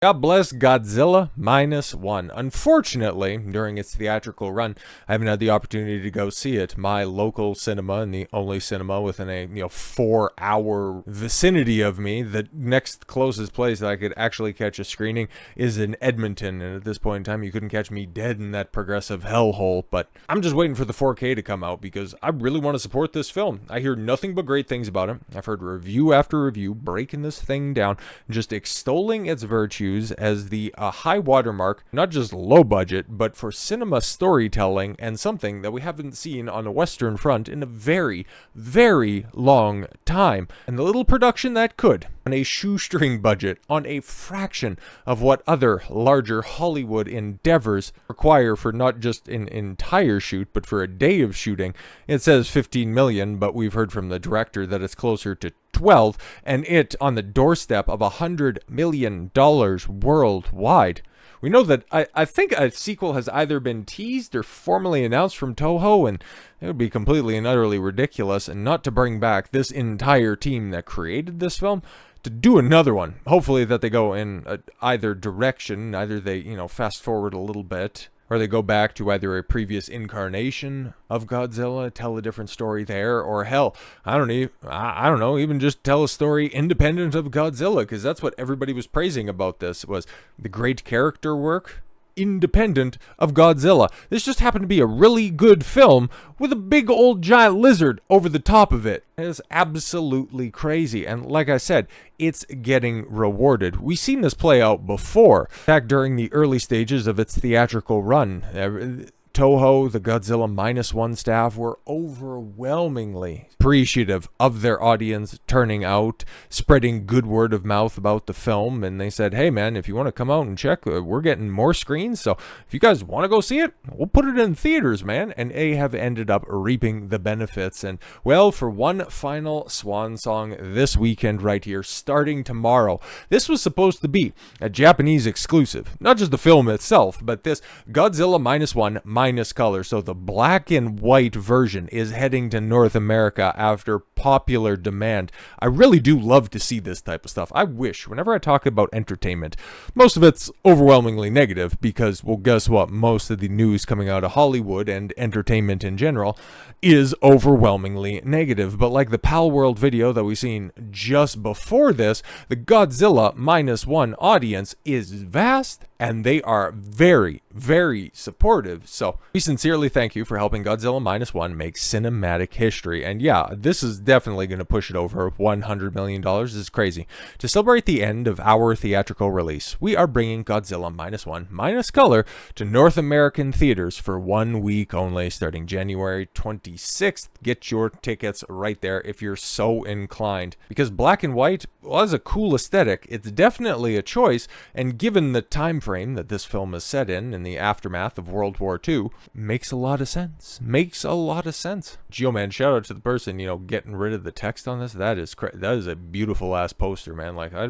God bless Godzilla Minus One. Unfortunately, during its theatrical run, I haven't had the opportunity to go see it. My local cinema, and the only cinema within a 4-hour vicinity of me, the next closest place that I could actually catch a screening is in Edmonton. And at this point in time, you couldn't catch me dead in that progressive hellhole. But I'm just waiting for the 4K to come out because I really want to support this film. I hear nothing but great things about it. I've heard review after review breaking this thing down, just extolling its virtues as the high watermark, not just low budget, but for cinema storytelling and something that we haven't seen on the Western front in a very, very long time. And the little production that could, on a shoestring budget, on a fraction of what other larger Hollywood endeavors require for not just an entire shoot, but for a day of shooting. It says 15 million, but we've heard from the director that it's closer to 12, and it on the doorstep of $100 million worldwide. We know that I think a sequel has either been teased or formally announced from Toho, and it would be completely and utterly ridiculous and not to bring back this entire team that created this film to do another one. Hopefully that they go in either direction, either they, fast forward a little bit, or they go back to either a previous incarnation of Godzilla, tell a different story there, or hell, I don't know, even just tell a story independent of Godzilla, because that's what everybody was praising about this, was the great character work independent of Godzilla. This just happened to be a really good film with a big old giant lizard over the top of it. It's absolutely crazy, and like I said, it's getting rewarded. We've seen this play out before, back during the early stages of its theatrical run. Toho, the Godzilla Minus One staff, were overwhelmingly appreciative of their audience turning out, spreading good word of mouth about the film, and they said, hey man, if you want to come out and check, we're getting more screens, so if you guys want to go see it, we'll put it in theaters, man. And they have ended up reaping the benefits. And well, for one final swan song this weekend right here, starting tomorrow, this was supposed to be a Japanese exclusive, not just the film itself, but this Godzilla Minus One minus color. So the black and white version is heading to North America after popular demand. I really do love to see this type of stuff. I wish, whenever I talk about entertainment, most of it's overwhelmingly negative because, well, guess what? Most of the news coming out of Hollywood and entertainment in general is overwhelmingly negative. But like the Pal World video that we seen just before this, the Godzilla Minus One audience is vast and they are very, very supportive. So we sincerely thank you for helping Godzilla Minus One make cinematic history. And yeah, this is definitely going to push it over $100 million. This is crazy. To celebrate the end of our theatrical release, we are bringing Godzilla Minus One minus color to North American theaters for 1 week only, starting January 26th. Get your tickets right there if you're so inclined. Because black and white, well, has a cool aesthetic. It's definitely a choice, and given the time frame that this film is set in the aftermath of World War II, makes a lot of sense. Makes a lot of sense. Geo, man, shout out to the person, getting rid of the text on this. That is a beautiful ass poster, man. Like I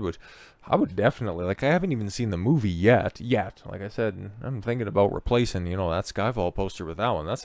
would definitely, like, I haven't even seen the movie yet. Like I said, I'm thinking about replacing, that Skyfall poster with that one. That's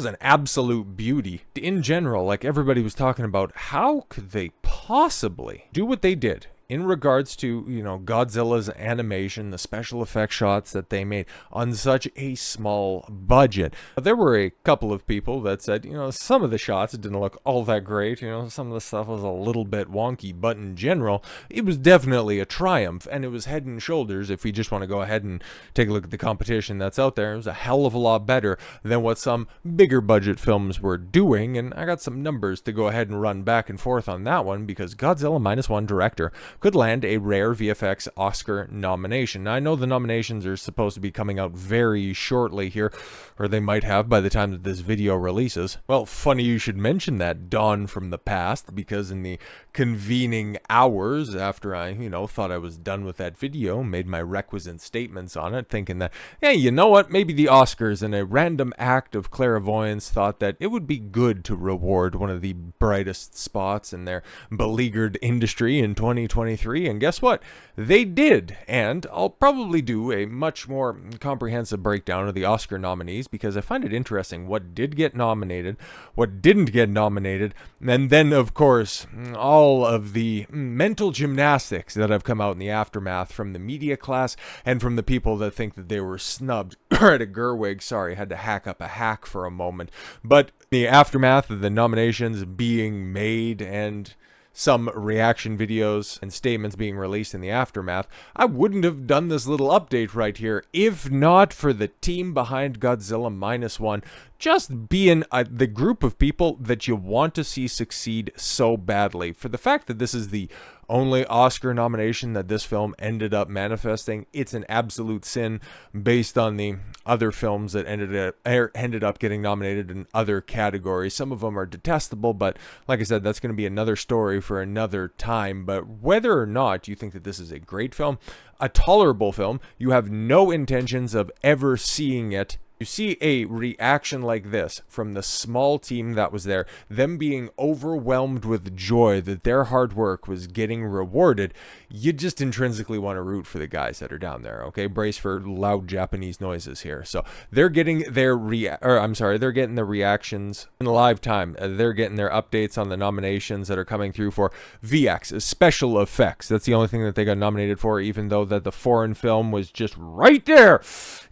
an absolute beauty. In general, like everybody was talking about, how could they possibly do what they did in regards to, Godzilla's animation, the special effect shots that they made on such a small budget. There were a couple of people that said, some of the shots didn't look all that great. Some of the stuff was a little bit wonky, but in general, it was definitely a triumph, and it was head and shoulders. If we just want to go ahead and take a look at the competition that's out there, it was a hell of a lot better than what some bigger budget films were doing, and I got some numbers to go ahead and run back and forth on that one, because Godzilla Minus One director could land a rare VFX Oscar nomination. Now, I know the nominations are supposed to be coming out very shortly here, or they might have by the time that this video releases. Well, funny you should mention that, Dawn from the past, because in the convening hours after I, thought I was done with that video, made my requisite statements on it, thinking that, hey, you know what, maybe the Oscars, in a random act of clairvoyance, thought that it would be good to reward one of the brightest spots in their beleaguered industry in 2020. 2023, and guess what? They did, and I'll probably do a much more comprehensive breakdown of the Oscar nominees because I find it interesting what did get nominated, what didn't get nominated, and then, of course, all of the mental gymnastics that have come out in the aftermath from the media class and from the people that think that they were snubbed. Greta Gerwig, sorry, had to hack up a hack for a moment, but the aftermath of the nominations being made and some reaction videos and statements being released in the aftermath, I wouldn't have done this little update right here if not for the team behind Godzilla Minus One just being the group of people that you want to see succeed so badly. For the fact that this is the only Oscar nomination that this film ended up manifesting, it's an absolute sin based on the other films that ended up getting nominated in other categories. Some of them are detestable, but like I said, that's going to be another story for another time. But whether or not you think that this is a great film, a tolerable film, you have no intentions of ever seeing it, you see a reaction like this from the small team that was there, them being overwhelmed with joy that their hard work was getting rewarded, you just intrinsically want to root for the guys that are down there, okay? Brace for loud Japanese noises here. So they're getting their they're getting the reactions in live time. They're getting their updates on the nominations that are coming through for VX, special effects. That's the only thing that they got nominated for, even though that the foreign film was just right there.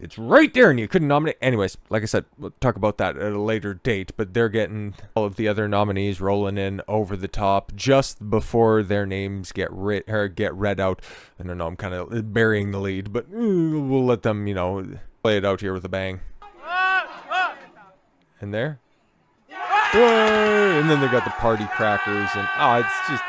It's right there, and you couldn't nominate. Anyways, like I said, we'll talk about that at a later date, but they're getting all of the other nominees rolling in over the top just before their names get read out. I don't know, I'm kind of burying the lead, but we'll let them, play it out here with a bang. And there. And then they got the party crackers, and it's just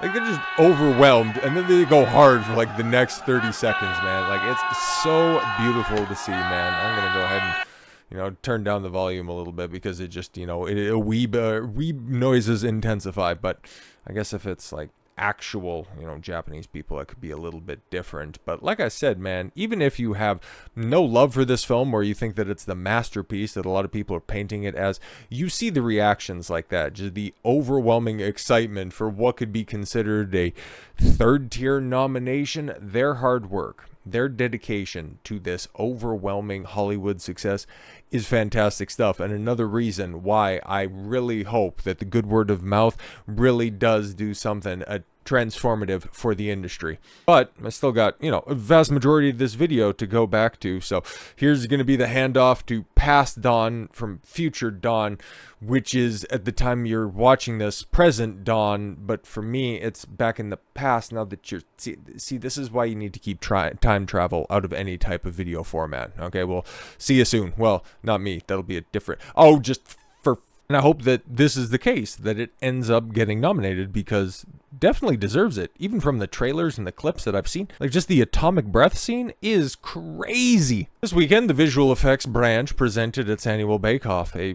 like they're just overwhelmed, and then they go hard for like the next 30 seconds, man. Like, it's so beautiful to see, man. I'm gonna go ahead and turn down the volume a little bit because it just weeb noises intensify. But I guess if it's like actual Japanese people, it could be a little bit different. But like I said, man, even if you have no love for this film or you think that it's the masterpiece that a lot of people are painting it as, you see the reactions like that, just the overwhelming excitement for what could be considered a third tier nomination. Their hard work, their dedication to this overwhelming Hollywood success is fantastic stuff, and another reason why I really hope that the good word of mouth really does do something transformative for the industry. But I still got, a vast majority of this video to go back to, so here's going to be the handoff to past Dawn from future Dawn, which is, at the time you're watching this, present Dawn, but for me, it's back in the past now that you're... See, this is why you need to keep time travel out of any type of video format. Okay, well, see you soon. Well, not me. That'll be a different... And I hope that this is the case, that it ends up getting nominated, because definitely deserves it. Even from the trailers and the clips that I've seen, like just the atomic breath scene is crazy. This weekend, the visual effects branch presented its annual bake-off, a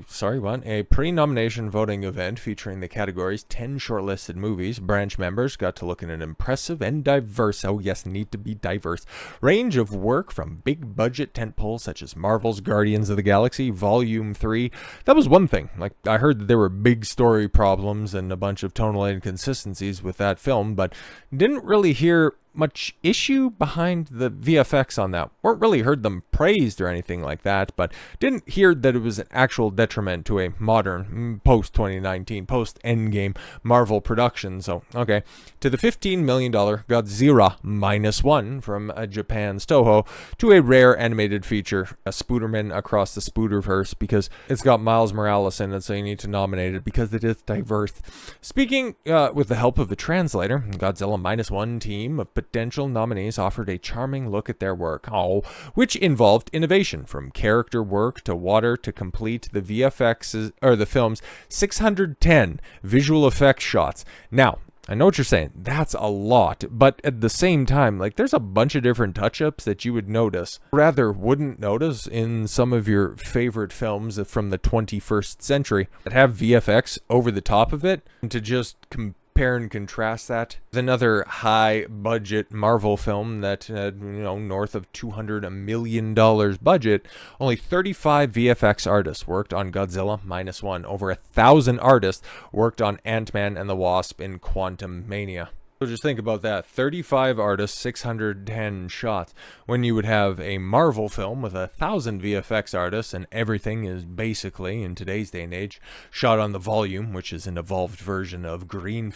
pre-nomination voting event featuring the category's 10 shortlisted movies. Branch members got to look at an impressive and diverse, need to be diverse, range of work from big-budget tentpoles such as Marvel's Guardians of the Galaxy Volume 3. That was one thing. Like, I heard that there were big story problems and a bunch of tonal inconsistencies with that film, but didn't really hear much issue behind the VFX on that. Weren't really heard them praised or anything like that, but didn't hear that it was an actual detriment to a modern post-2019, post-Endgame Marvel production. So, okay. To the $15 million Godzilla Minus One from Japan's Toho, to a rare animated feature, a Spooderman across the Spooderverse, because it's got Miles Morales in it, so you need to nominate it because it is diverse. Speaking with the help of a translator, Godzilla Minus One team of potential nominees offered a charming look at their work, which involved innovation from character work to water to complete the VFX or the film's 610 visual effects shots. Now, I know what you're saying. That's a lot, but at the same time, like, there's a bunch of different touch-ups that you would notice, rather wouldn't notice in some of your favorite films from the 21st century that have VFX over the top of it, and to just compare and contrast that with another high-budget Marvel film that north of $200 million budget. Only 35 VFX artists worked on Godzilla Minus One. Over 1,000 artists worked on Ant-Man and the Wasp in Quantumania. So just think about that. 35 artists, 610 shots. When you would have a Marvel film with 1,000 VFX artists and everything is basically, in today's day and age, shot on the volume, which is an evolved version of green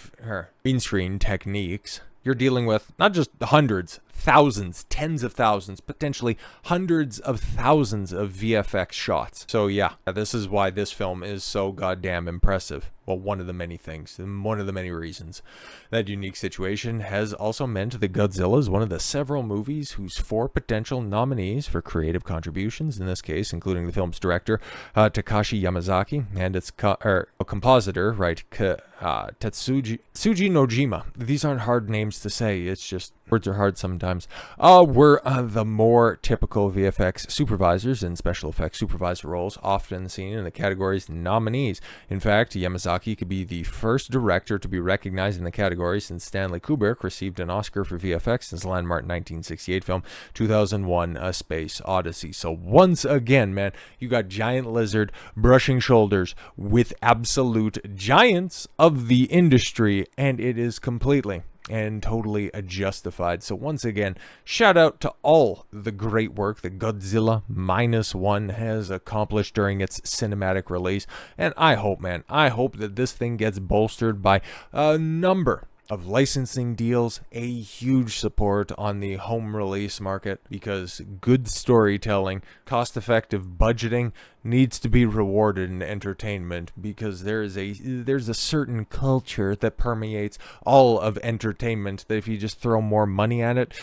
screen techniques. You're dealing with not just hundreds, thousands, tens of thousands, potentially hundreds of thousands of VFX shots. So yeah, this is why this film is so goddamn impressive. Well, one of the many things, and one of the many reasons. That unique situation has also meant that Godzilla is one of the several movies whose 4 potential nominees for creative contributions, in this case, including the film's director, Takashi Yamazaki, and its compositor, Tetsuji Nojima. These aren't hard names to say, it's just words are hard sometimes. Were the more typical VFX supervisors and special effects supervisor roles often seen in the category's nominees. In fact, Yamazaki could be the first director to be recognized in the category since Stanley Kubrick received an Oscar for VFX in his landmark 1968 film 2001: A Space Odyssey. So once again, man, you got giant lizard brushing shoulders with absolute giants of the industry, and it is completely and totally justified. So once again, shout out to all the great work that Godzilla Minus One has accomplished during its cinematic release. And I hope, man, I hope that this thing gets bolstered by a number of licensing deals, a huge support on the home release market, because good storytelling, cost-effective budgeting needs to be rewarded in entertainment, because there's a certain culture that permeates all of entertainment that if you just throw more money at it,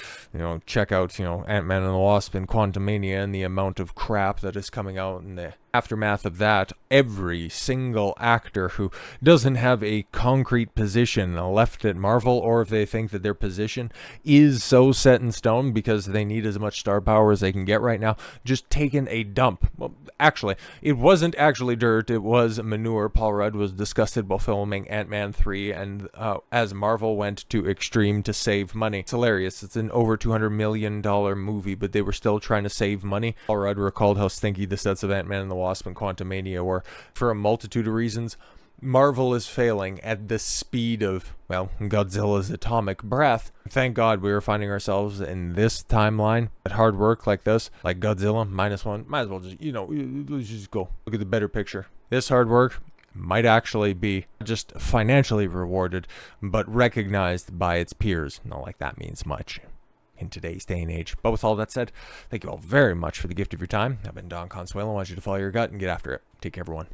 check out, Ant-Man and the Wasp and Quantumania and the amount of crap that is coming out in the aftermath of that. Every single actor who doesn't have a concrete position left at Marvel, or if they think that their position is so set in stone because they need as much star power as they can get right now, just taking a dump. Well, actually, it wasn't actually dirt, it was manure. Paul Rudd was disgusted while filming Ant-Man 3, and as Marvel went to extreme to save money. It's hilarious. It's an over $200 million movie, but they were still trying to save money. Paul Rudd recalled how stinky the sets of Ant-Man and the Wasp and Quantumania were for a multitude of reasons. Marvel is failing at the speed of, well, Godzilla's atomic breath. Thank God we were finding ourselves in this timeline at hard work like this, like Godzilla Minus One. Might as well just, let's just go look at the better picture. This hard work might actually be just financially rewarded, but recognized by its peers. Not like that means much in today's day and age. But with all that said, thank you all very much for the gift of your time. I've been Don Consuelo. I want you to follow your gut and get after it. Take care, everyone.